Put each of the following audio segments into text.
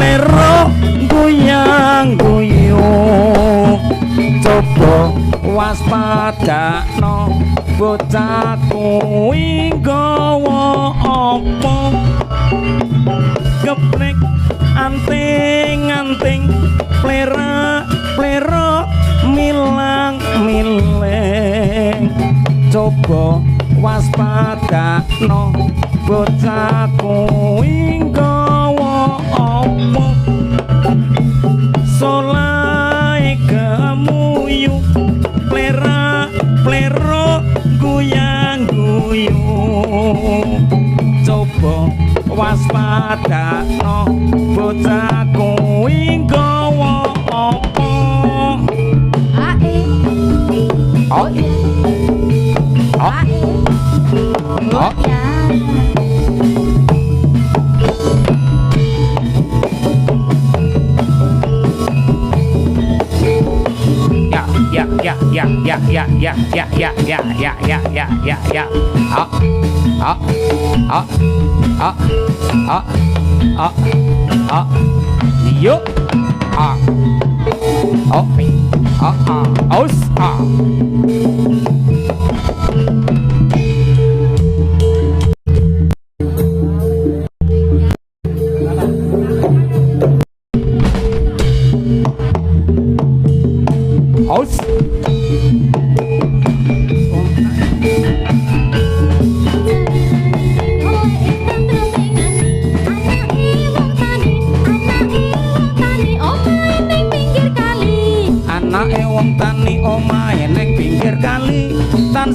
plero goyang guyung coba waspadakno bocah kuwi nggawa apa geprek anting-anting plera milang mileng coba waspadakno bocah kuwi nggawa apa solai gemuyu plera goyang guyung coba waspadakno bocah kuwi nggawa apa ae oh ae oh Yuk aus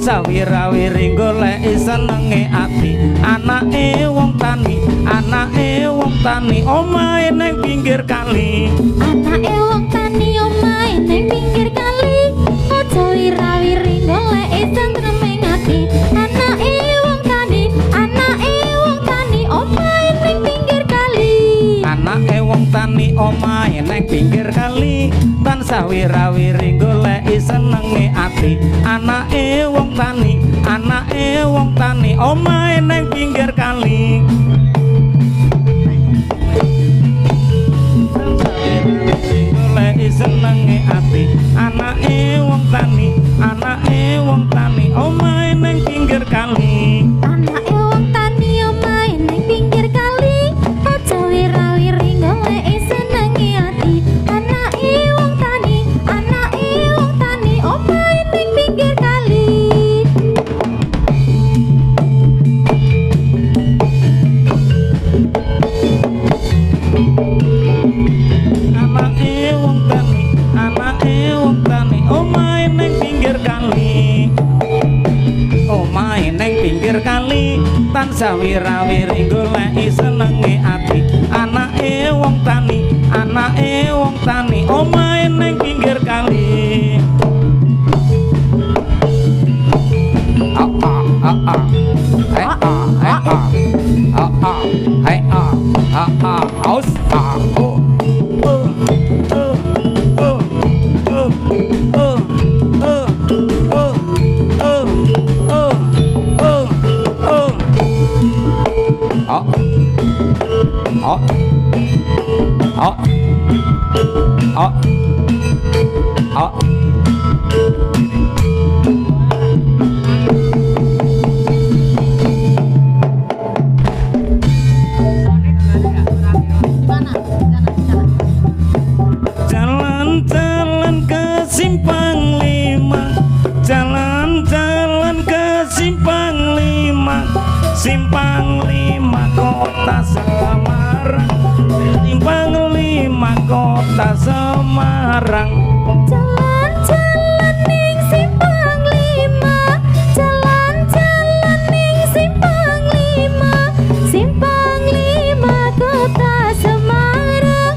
sawira-wiri goleki senenge ati anake wong tani omahe ning pinggir kali anake wong tani omahe ning pinggir kali aja wira-wiri goleki senenge ati anake wong tani omahe ning pinggir kali anake wong tani omahe ning pinggir kali tan sawira-wiri goleki senenge ati anake wong tani omahe ning pinggir kali goleki senenge ati anake wong tani omahe ning pinggir kali anake wong tani omahe ning pinggir kali aja wira-wiri goleki senenge ati anake wong tani omahe ning pinggir kali omahe ning pinggir kali tan sawira-wiri goleki senenge ati anake wong tani omahe ning pinggir kali aus jalan-jalan ke simpang lima kota Semarang jalan-jalan ning simpang lima kota Semarang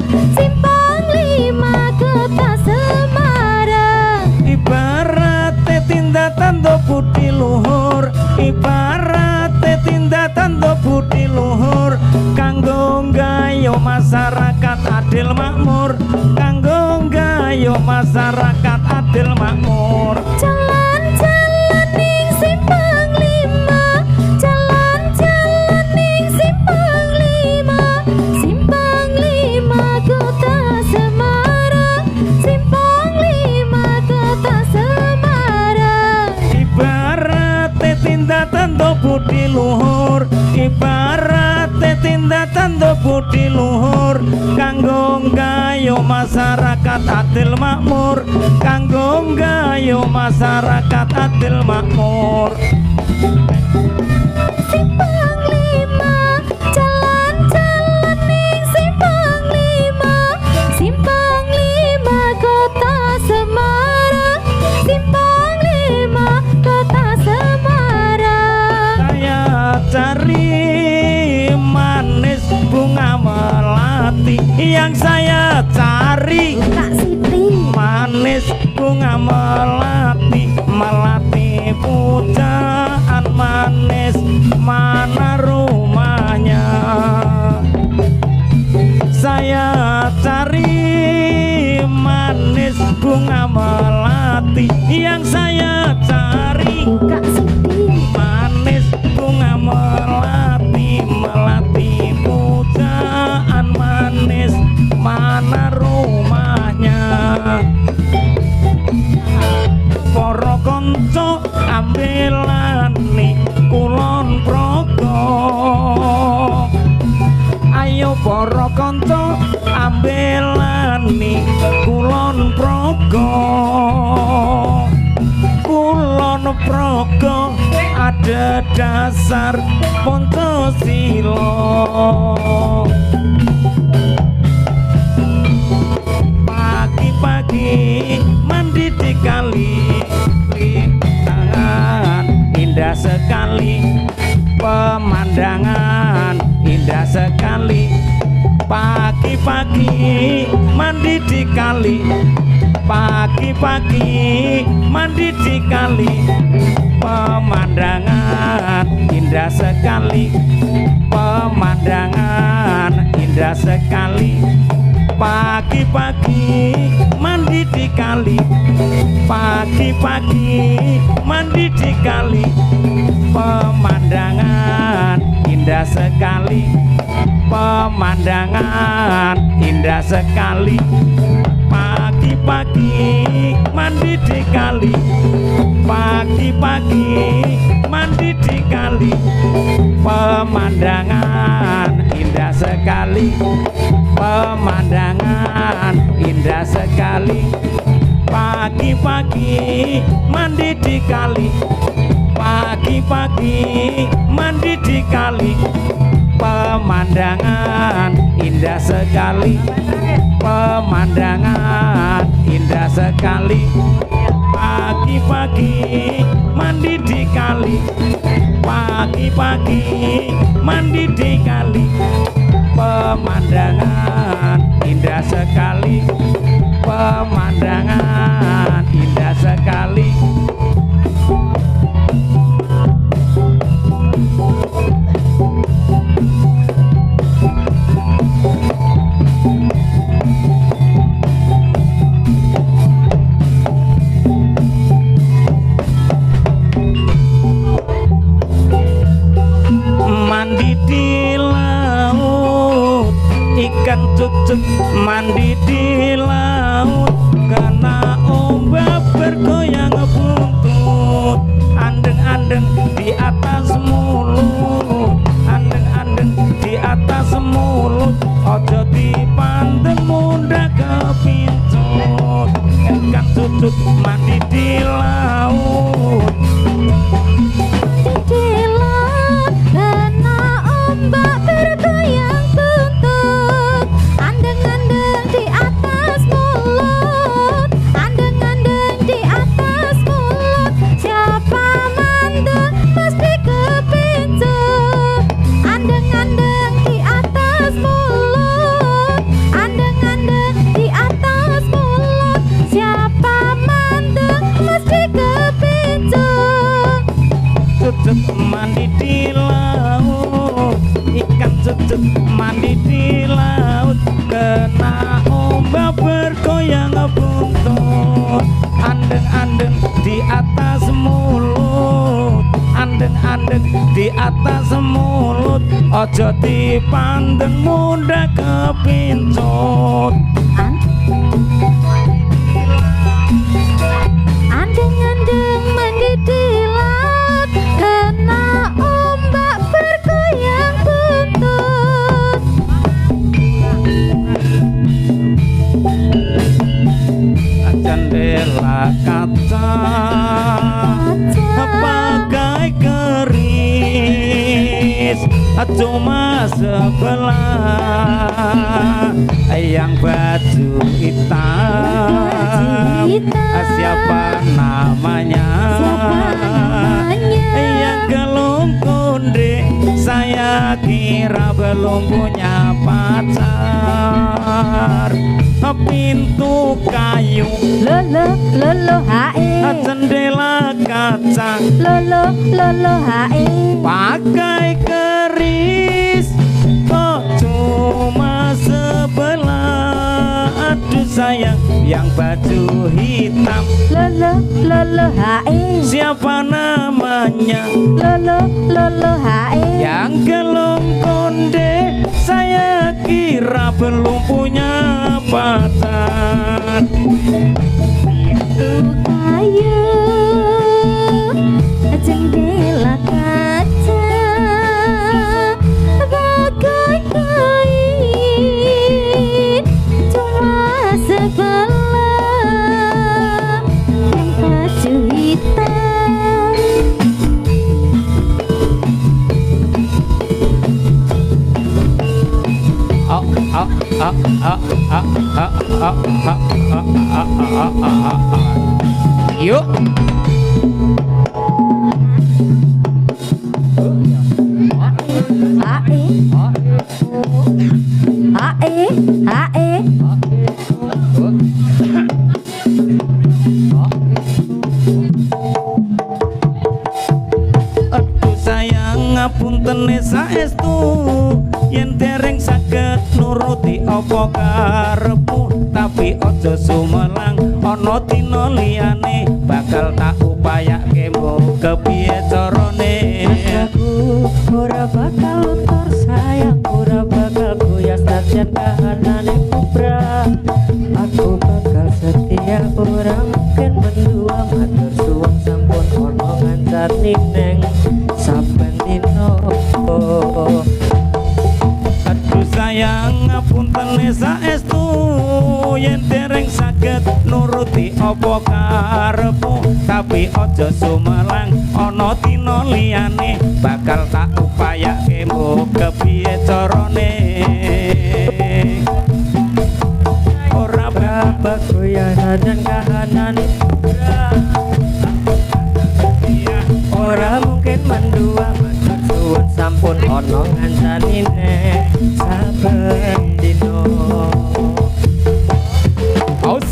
ibarate tanda budi luhur kanggo nggayo masyarakat adil makmur jalan-jalan ning simpang lima simpang lima budi luhur ibarat tindatan budi luhur kanggo nggayo masyarakat adil makmur kanggo nggayo masyarakat adil makmur Simpang Lima jalan-jalan ning Simpang Lima Simpang Lima kota Semarang Simpang Lima kota Semarang saya cari manis bunga melati yang saya cari Kak Siti manis bunga melati melati pujaan manis mana rumahnya saya cari manis bunga melati yang saya cari Kak Siti manis bunga melati melati pujaan manis mana rumahnya para kanca ambelani kulon praga ayo para kanca ambelani kulon praga kulon praga ada dasar Pancasila pagi-pagi mandi di kali tangan indah sekali pemandangan indah sekali pagi-pagi mandi di kali pagi-pagi mandi di kali pemandangan indah sekali pemandangan indah sekali pagi-pagi mandi di kali pagi-pagi mandi di kali pemandangan indah sekali pemandangan indah sekali pagi-pagi mandi di kali pagi-pagi mandi di kali pemandangan indah sekali pemandangan indah sekali pagi-pagi mandi di kali pagi-pagi mandi di kali pemandangan indah sekali pemandangan indah sekali pagi-pagi mandi di kali pagi-pagi mandi di kali pemandangan indah sekali pemandangan indah sekali mandi di laut ikan cucuk mandi di laut kena ombak bergoyang buntut andeng-andeng di atas mulut andeng-andeng di atas mulut ojo dipandeng muda kepincut ikan cucuk mandi di laut di laut kena ombak bergoyang buntut andeng-andeng di atas mulut andeng-andeng di atas mulut siapa mandeng pasti kepincut andeng-andeng di atas mulut andeng-andeng di atas mulut siapa mandeng pasti kepincut cucuk mandi di laut ikan cucuk mandi di laut kena ombak bergoyang buntut andeng-andeng di atas mulut andeng-andeng di atas mulut ojo dipandeng muda kepincut andeng-andeng mandi di laut kena cuma sebelah yang baju hitam. Siapa namanya? Yang gelung konde, saya kira belum punya pacar. Pintu kayu, lolo hae, jendela kaca, lolo hae, pakai keris kok cuma sebelah. Aduh sayang, yang baju hitam, lolo hae, siapa namanya? lolo hae, Yang gelung konde, saya kira belum punya pacar. pintu kayu, jendela kaca, bagai kain cuma sebelah yang baju hitam. Yuk. Hae. Aduh sayang ngapunten saestu yen dereng saged nuruti apa karepmu, tapi aja sumelang ana dina liyane bakal tak upayake kepiye carane. Aku ora bakal luntur sayang, ora bakal goyah senajan kahanane kubra. Aku bakal setia, ora mungkin mendua. Matur suwun sampun ono ngancani neng saben dina. Aduh sayang ngapunten saestu yen dereng saged nuruti apa karepmu, tapi aja sumelang ana dina liyane bakal tak upayake kepiye carane. Ora Berapa goyah dan kahanane kubra. Ora mungkin mendua. Matur suwun sampun ono ngancani neng saben dina. aus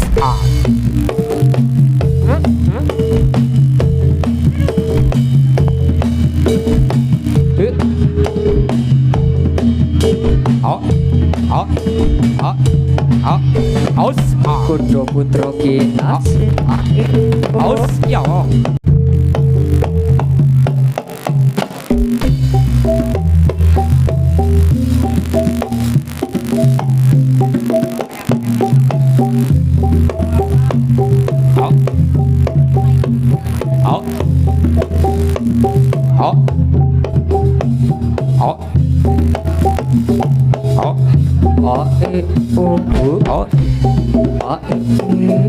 aus Kudu putra kinasih aus ya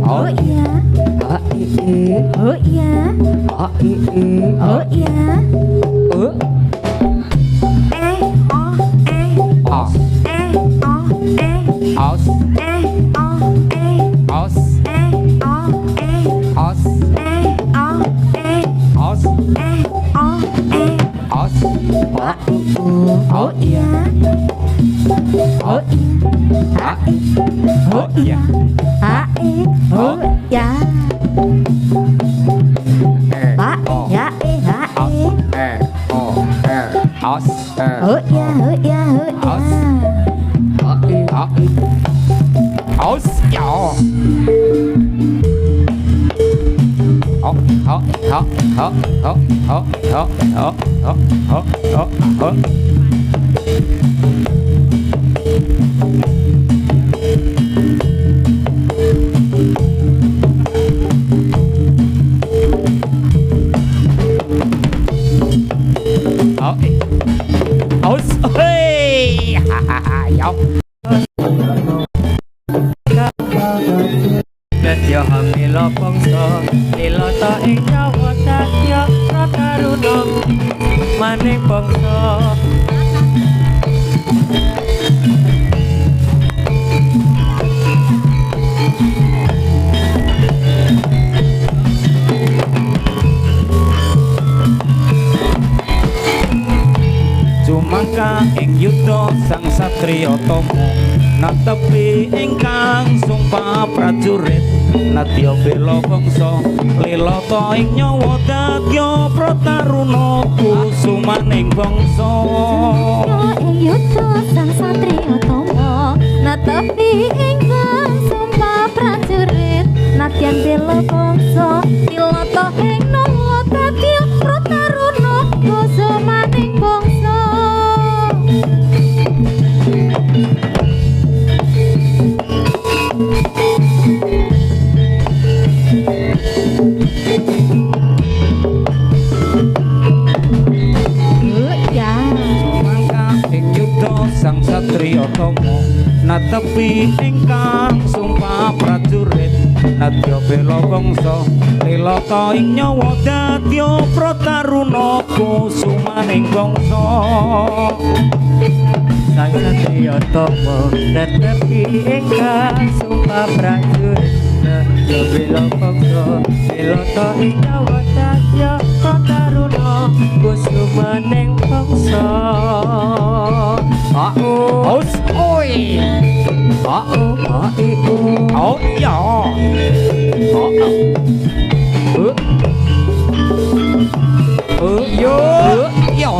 Oh iya, oh iya, oh iya. aus aus aus aus aus aus Oh iya, oh iya, oh iya oh ya, aus oh ya, oh ya, oh ya. aus ja aus hei ya Dadya hamila bangsa nilata ing nyawa dadya kakaruna maning bangsa Sumangka ing yuda sang satriya Tama natepi ingkang sumpah prajurit nadya bela bangsa lelata ing nyawa dadya prataruna kusumaning bangsa ing yuda sang satriya Tama natepi ingkang sumpah prajurit nadyan bela bangsa lelata ing nyawa dadya prataruna kusumaning bangsa sang satriya Tama natepi ingkang sumpah prajurit nadya bela bangsa lelata ing nyawa dadya prataruna kusumaning bangsa sang satriya Tama natepi ingkang sumpah prajurit nadya bela bangsa lelata ing nyawa dadya prataruna kusumaning bangsa. Aus oi oh ya yo